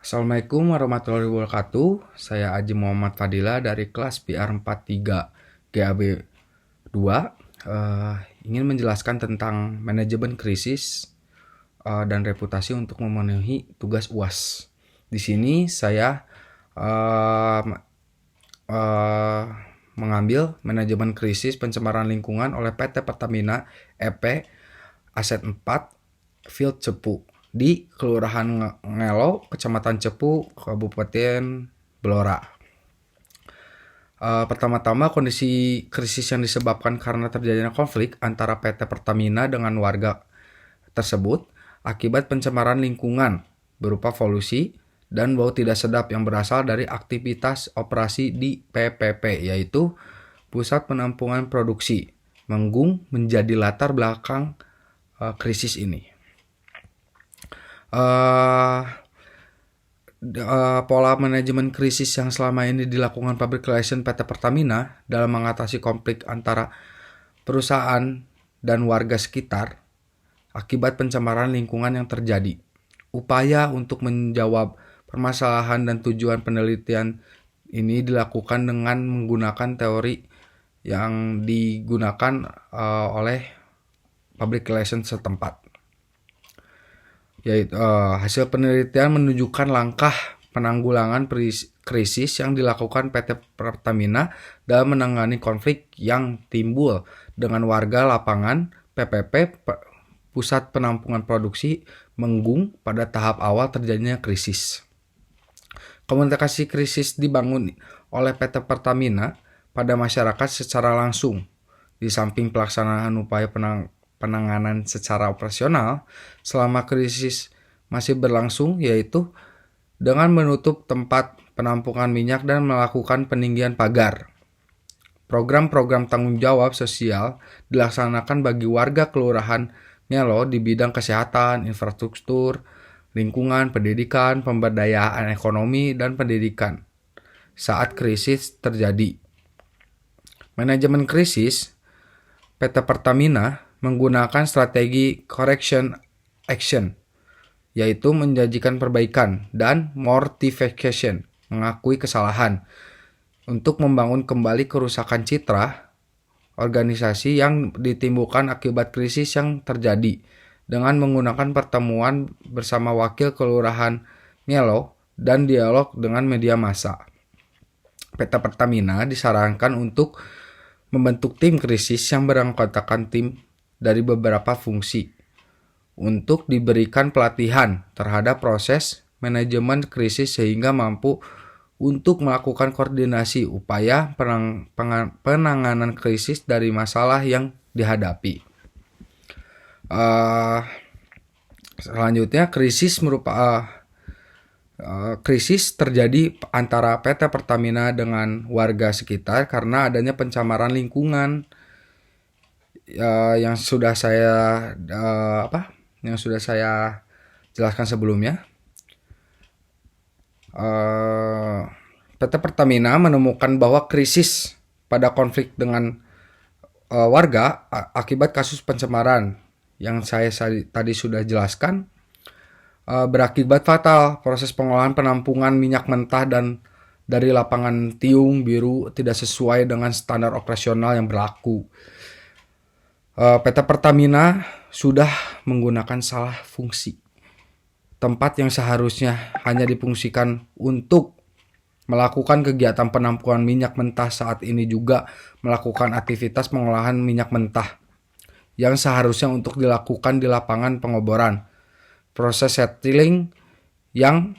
Assalamualaikum warahmatullahi wabarakatuh. Saya Aji Muhammad Fadila dari kelas PR43 GAB 2. Ingin menjelaskan tentang manajemen krisis dan reputasi untuk memenuhi tugas UAS. Di sini saya uh, uh, mengambil manajemen krisis pencemaran lingkungan oleh PT Pertamina EP Aset 4 Field Cepu di Kelurahan Ngelo, Kecamatan Cepu, Kabupaten Blora. Pertama-tama, kondisi krisis yang disebabkan karena terjadinya konflik antara PT Pertamina dengan warga tersebut akibat pencemaran lingkungan berupa polusi dan bau tidak sedap yang berasal dari aktivitas operasi di PPP, yaitu Pusat Penampungan Produksi. Menggung menjadi latar belakang krisis ini. Pola manajemen krisis yang selama ini dilakukan Public Relations PT Pertamina dalam mengatasi konflik antara perusahaan dan warga sekitar akibat pencemaran lingkungan yang terjadi. Upaya untuk menjawab permasalahan dan tujuan penelitian ini dilakukan dengan menggunakan teori yang digunakan oleh Public Relations setempat. Yaitu hasil penelitian menunjukkan langkah penanggulangan krisis yang dilakukan PT Pertamina dalam menangani konflik yang timbul dengan warga lapangan PPP Pusat Penampungan Produksi Menggung pada tahap awal terjadinya krisis. Komunikasi krisis dibangun oleh PT Pertamina pada masyarakat secara langsung. Di samping pelaksanaan upaya penanganan secara operasional selama krisis masih berlangsung, yaitu dengan menutup tempat penampungan minyak dan melakukan peninggian pagar. Program-program tanggung jawab sosial dilaksanakan bagi warga Kelurahan Ngelo di bidang kesehatan, infrastruktur, lingkungan, pendidikan, pemberdayaan ekonomi, dan pendidikan saat krisis terjadi. Manajemen krisis PT Pertamina menggunakan strategi correction action, yaitu menjanjikan perbaikan, dan mortification, mengakui kesalahan, untuk membangun kembali kerusakan citra organisasi yang ditimbulkan akibat krisis yang terjadi dengan menggunakan pertemuan bersama wakil kelurahan Ngelo dan dialog dengan media massa. PT Pertamina disarankan untuk membentuk tim krisis yang beranggotakan tim dari beberapa fungsi untuk diberikan pelatihan terhadap proses manajemen krisis sehingga mampu untuk melakukan koordinasi upaya penanganan krisis dari masalah yang dihadapi. Selanjutnya, krisis terjadi antara PT Pertamina dengan warga sekitar karena adanya pencemaran lingkungan yang sudah saya jelaskan sebelumnya. PT Pertamina menemukan bahwa krisis pada konflik dengan warga akibat kasus pencemaran yang saya tadi sudah jelaskan berakibat fatal. Proses pengolahan penampungan minyak mentah dan dari lapangan Tiung Biru tidak sesuai dengan standar operasional yang berlaku. PT Pertamina sudah menggunakan salah fungsi. Tempat yang seharusnya hanya difungsikan untuk melakukan kegiatan penampungan minyak mentah saat ini juga melakukan aktivitas pengolahan minyak mentah yang seharusnya untuk dilakukan di lapangan pengoboran. Proses settling yang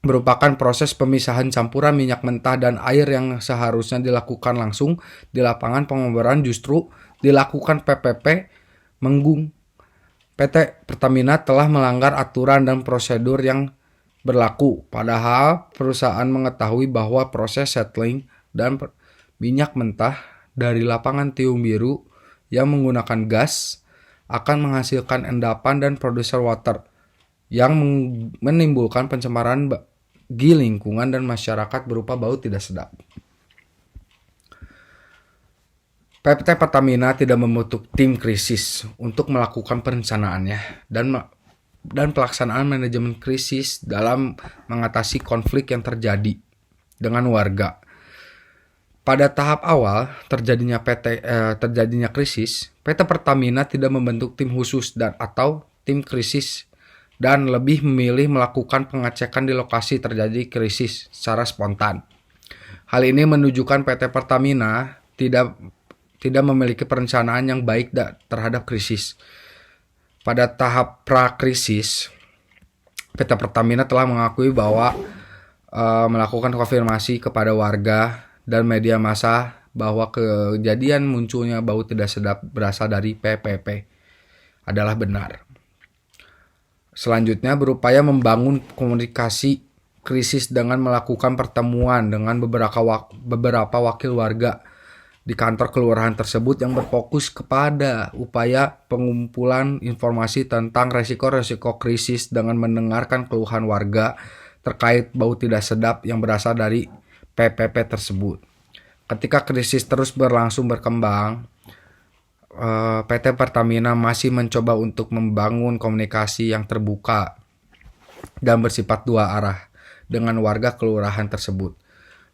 merupakan proses pemisahan campuran minyak mentah dan air yang seharusnya dilakukan langsung di lapangan pengoboran justru dilakukan PPP Menggung. PT Pertamina telah melanggar aturan dan prosedur yang berlaku, padahal perusahaan mengetahui bahwa proses settling dan minyak mentah dari lapangan Tiung Biru yang menggunakan gas akan menghasilkan endapan dan producer water yang menimbulkan pencemaran bagi lingkungan dan masyarakat berupa bau tidak sedap. PT Pertamina tidak membentuk tim krisis untuk melakukan perencanaannya dan dan pelaksanaan manajemen krisis dalam mengatasi konflik yang terjadi dengan warga. Pada tahap awal terjadinya krisis, PT Pertamina tidak membentuk tim khusus atau tim krisis dan lebih memilih melakukan pengecekan di lokasi terjadi krisis secara spontan. Hal ini menunjukkan PT Pertamina tidak memiliki perencanaan yang baik terhadap krisis. Pada tahap pra-krisis, PT Pertamina telah mengakui bahwa melakukan konfirmasi kepada warga dan media massa bahwa kejadian munculnya bau tidak sedap berasal dari PPP adalah benar. Selanjutnya berupaya membangun komunikasi krisis dengan melakukan pertemuan dengan beberapa wakil warga di kantor kelurahan tersebut yang berfokus kepada upaya pengumpulan informasi tentang resiko-resiko krisis dengan mendengarkan keluhan warga terkait bau tidak sedap yang berasal dari PPP tersebut. Ketika krisis terus berkembang, PT Pertamina masih mencoba untuk membangun komunikasi yang terbuka dan bersifat dua arah dengan warga kelurahan tersebut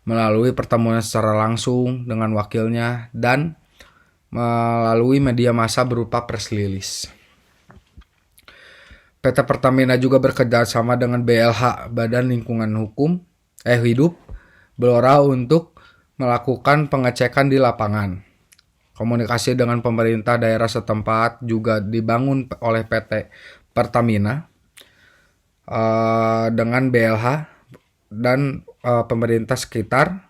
melalui pertemuan secara langsung dengan wakilnya dan melalui media massa berupa press release. PT Pertamina juga bekerja sama dengan BLH, Badan Lingkungan Hidup, Blora untuk melakukan pengecekan di lapangan. Komunikasi dengan pemerintah daerah setempat juga dibangun oleh PT Pertamina dengan BLH dan pemerintah sekitar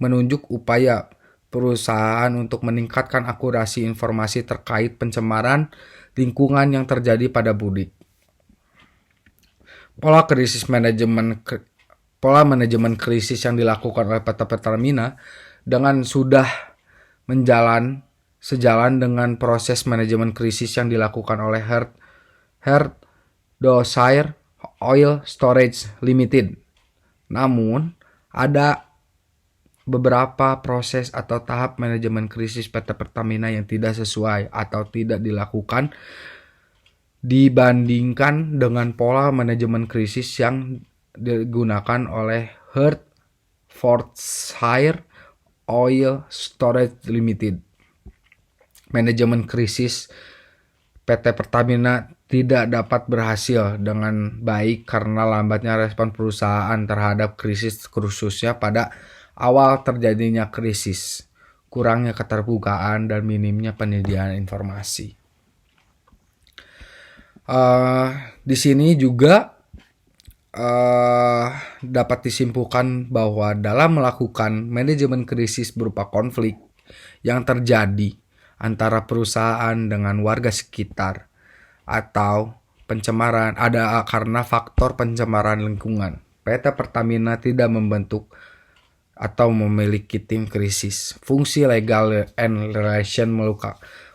menunjuk upaya perusahaan untuk meningkatkan akurasi informasi terkait pencemaran lingkungan yang terjadi pada mudik. Pola manajemen krisis yang dilakukan oleh PT Pertamina dengan sudah sejalan dengan proses manajemen krisis yang dilakukan oleh Hertfordshire Oil Storage Limited. Namun, ada beberapa proses atau tahap manajemen krisis PT Pertamina yang tidak sesuai atau tidak dilakukan dibandingkan dengan pola manajemen krisis yang digunakan oleh Hertfordshire Oil Storage Limited. Manajemen krisis PT Pertamina tidak dapat berhasil dengan baik karena lambatnya respon perusahaan terhadap krisis, khususnya pada awal terjadinya krisis, kurangnya keterbukaan dan minimnya penyediaan informasi. Di sini juga dapat disimpulkan bahwa dalam melakukan manajemen krisis berupa konflik yang terjadi antara perusahaan dengan warga sekitar atau pencemaran karena faktor pencemaran lingkungan. PT Pertamina tidak membentuk atau memiliki tim krisis. Fungsi legal and relation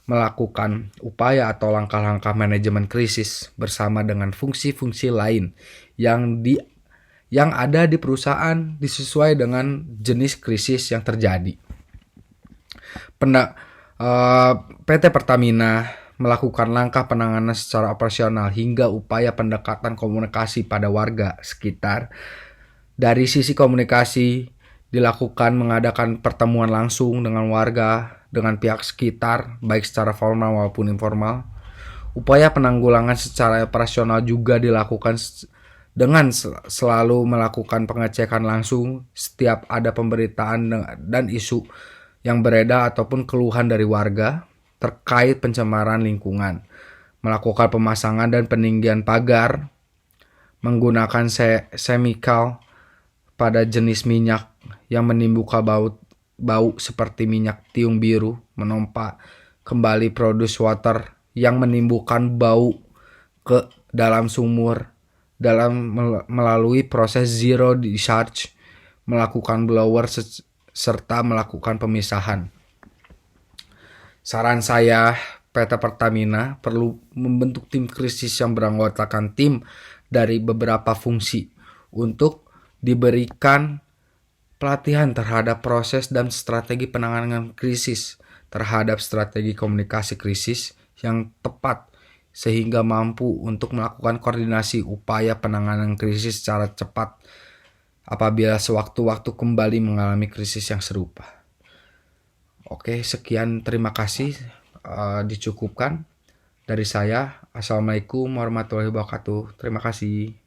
melakukan upaya atau langkah-langkah manajemen krisis bersama dengan fungsi-fungsi lain yang ada di perusahaan disesuai dengan jenis krisis yang terjadi. PT Pertamina melakukan langkah penanganan secara operasional hingga upaya pendekatan komunikasi pada warga sekitar. Dari sisi komunikasi dilakukan mengadakan pertemuan langsung dengan warga, dengan pihak sekitar, baik secara formal maupun informal. Upaya penanggulangan secara operasional juga dilakukan dengan selalu melakukan pengecekan langsung setiap ada pemberitaan dan isu yang beredar ataupun keluhan dari warga terkait pencemaran lingkungan, melakukan pemasangan dan peninggian pagar, menggunakan chemical pada jenis minyak yang menimbulkan bau seperti minyak tiung biru, menompa kembali produce water yang menimbulkan bau ke dalam sumur, melalui proses zero discharge, melakukan blower serta melakukan pemisahan. Saran saya, PT Pertamina perlu membentuk tim krisis yang beranggotakan tim dari beberapa fungsi untuk diberikan pelatihan terhadap proses dan strategi penanganan krisis, terhadap strategi komunikasi krisis yang tepat, sehingga mampu untuk melakukan koordinasi upaya penanganan krisis secara cepat apabila sewaktu-waktu kembali mengalami krisis yang serupa. Oke, sekian, terima kasih, dicukupkan dari saya. Assalamualaikum warahmatullahi wabarakatuh. Terima kasih.